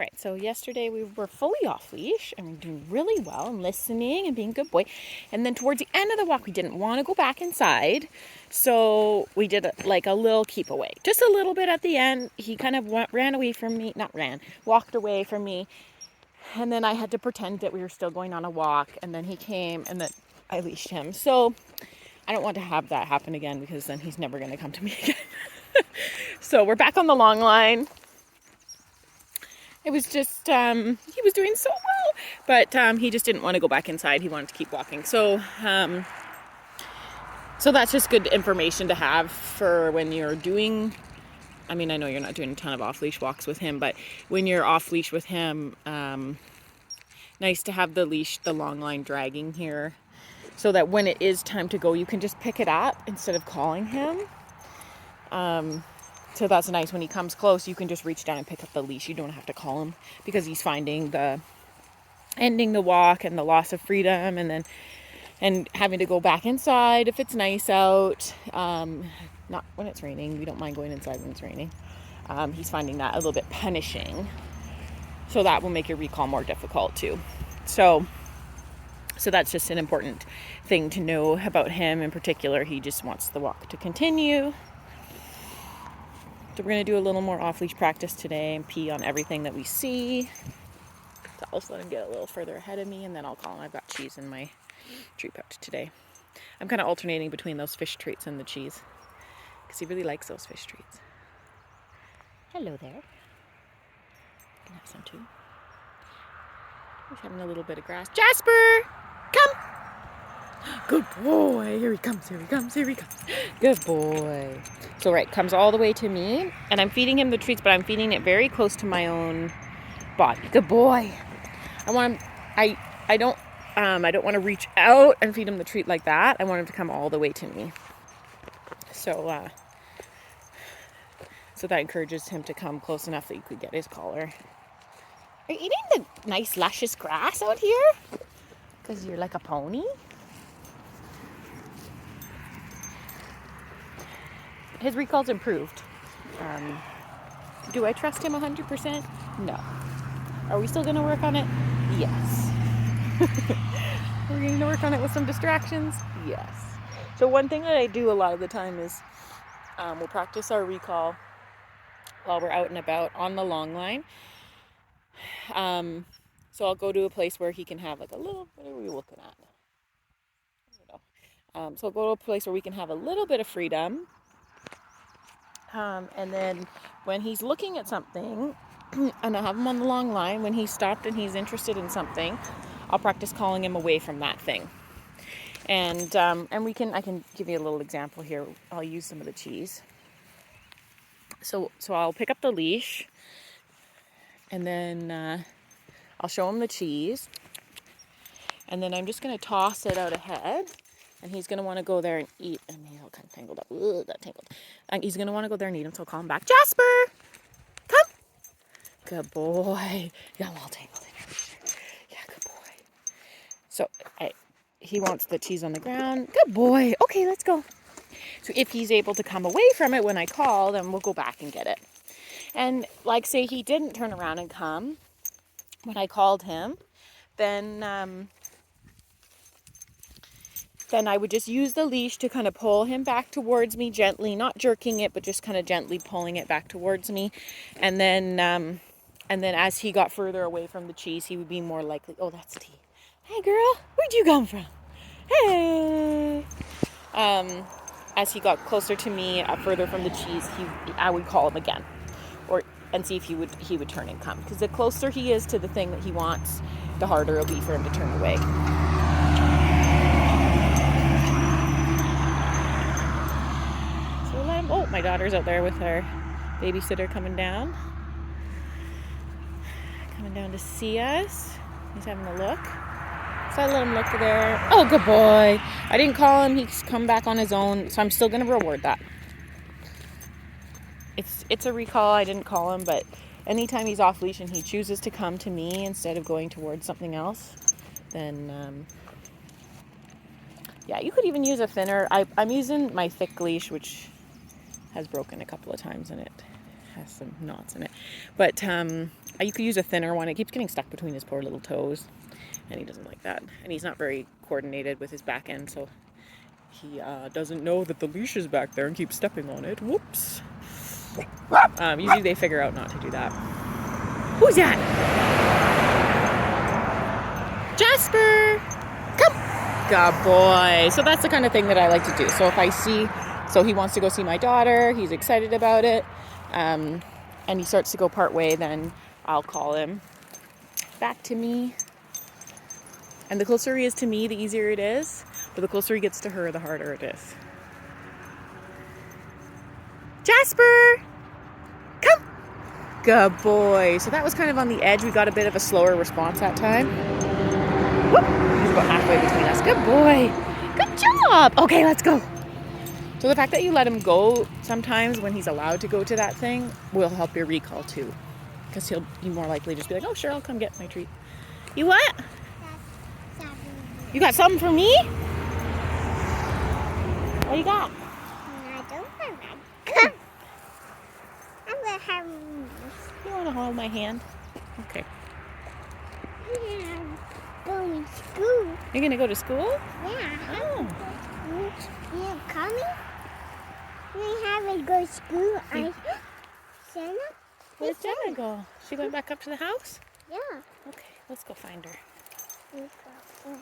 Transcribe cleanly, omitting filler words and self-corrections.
Right, so yesterday we were fully off leash and we were doing really well and listening and being a good boy. And then towards the end of the walk, we didn't want to go back inside. So we did like a little keep away, just a little bit at the end. He kind of ran away from me, walked away from me. And then I had to pretend that we were still going on a walk. And then he came and then I leashed him. So I don't want to have that happen again because then he's never going to come to me again. So we're back on the long line. It was just, he was doing so well, but he just didn't want to go back inside. He wanted to keep walking. So that's just good information to have for when you're doing, I mean, I know you're not doing a ton of off-leash walks with him, but when you're off-leash with him, nice to have the leash, the long line dragging here, so that when it is time to go, you can just pick it up instead of calling him. So that's nice. When he comes close, you can just reach down and pick up the leash. You don't have to call him because he's finding the ending the walk and the loss of freedom and having to go back inside if it's nice out. Not when it's raining. We don't mind going inside when it's raining. He's finding that a little bit punishing. So that will make your recall more difficult too. So that's just an important thing to know about him in particular. He just wants the walk to continue. So we're going to do a little more off-leash practice today and pee on everything that we see. So I'll just let him get a little further ahead of me and then I'll call him. I've got cheese in my treat pouch today. I'm kind of alternating between those fish treats and the cheese because he really likes those fish treats. Hello there. You can have some too. He's having a little bit of grass. Jasper! Come! Good boy. Here he comes, here he comes, here he comes. Good boy. So right, comes all the way to me. And I'm feeding him the treats, but I'm feeding it very close to my own body. Good boy. I don't want to reach out and feed him the treat like that. I want him to come all the way to me. So that encourages him to come close enough that you could get his collar. Are you eating the nice luscious grass out here? Because you're like a pony? His recall's improved. Do I trust him 100%? No. Are we still going to work on it? Yes. Are we going to work on it with some distractions? Yes. So one thing that I do a lot of the time is we'll practice our recall while we're out and about on the long line. So I'll go to a place where he can have like a little, what are we looking at? So I'll go to a place where we can have a little bit of freedom. And then when he's looking at something, and I have him on the long line, when he's stopped and he's interested in something, I'll practice calling him away from that thing. And I can give you a little example here. I'll use some of the cheese. So I'll pick up the leash, and then I'll show him the cheese, and then I'm just going to toss it out ahead. And he's going to want to go there and eat. And he's all kind of tangled up. Ugh, got tangled. And he's going to want to go there and eat him. So I'll call him back. Jasper! Come! Good boy. Yeah, I'm all tangled in here. Yeah, good boy. So he wants the cheese on the ground. Good boy. Okay, let's go. So if he's able to come away from it when I call, then we'll go back and get it. And like say he didn't turn around and come when I called him, then I would just use the leash to kind of pull him back towards me gently, not jerking it, but just kind of gently pulling it back towards me. And then as he got further away from the cheese, he would be more likely, oh, that's T. Hey, girl, where'd you come from? Hey. As he got closer to me, further from the cheese, I would call him again, and see if he would turn and come. Because the closer he is to the thing that he wants, the harder it'll be for him to turn away. Oh, my daughter's out there with her babysitter coming down to see us. He's having a look. So I let him look there. Oh, good boy. I didn't call him. He's come back on his own. So I'm still going to reward that. It's a recall. I didn't call him, but anytime he's off leash and he chooses to come to me instead of going towards something else, then yeah, you could even use a thinner. I'm using my thick leash, which has broken a couple of times in it. has some knots in it. But you could use a thinner one. It keeps getting stuck between his poor little toes, and he doesn't like that. And he's not very coordinated with his back end, so he doesn't know that the leash is back there and keeps stepping on it. Whoops. Usually they figure out not to do that. Who's that? Jasper! Come! Good boy. So that's the kind of thing that I like to do. So if I see, so he wants to go see my daughter, he's excited about it, and he starts to go part way, then I'll call him back to me. And the closer he is to me, the easier it is. But the closer he gets to her, the harder it is. Jasper! Come! Good boy. So that was kind of on the edge. We got a bit of a slower response that time. Whoop! He's about halfway between us. Good boy. Good job. Okay, let's go. So the fact that you let him go sometimes when he's allowed to go to that thing will help your recall too. Because he'll be more likely to just be like, oh, sure, I'll come get my treat. You what? You got something for me? What you got? I don't have that. I'm gonna have this. You want to hold my hand? Okay. I'm going to school. You're going to go to school? Yeah. Oh. You coming? We have to go to school. Santa? Where's Jenna go? She going back up to the house? Yeah. Okay, let's go find her. Let's go.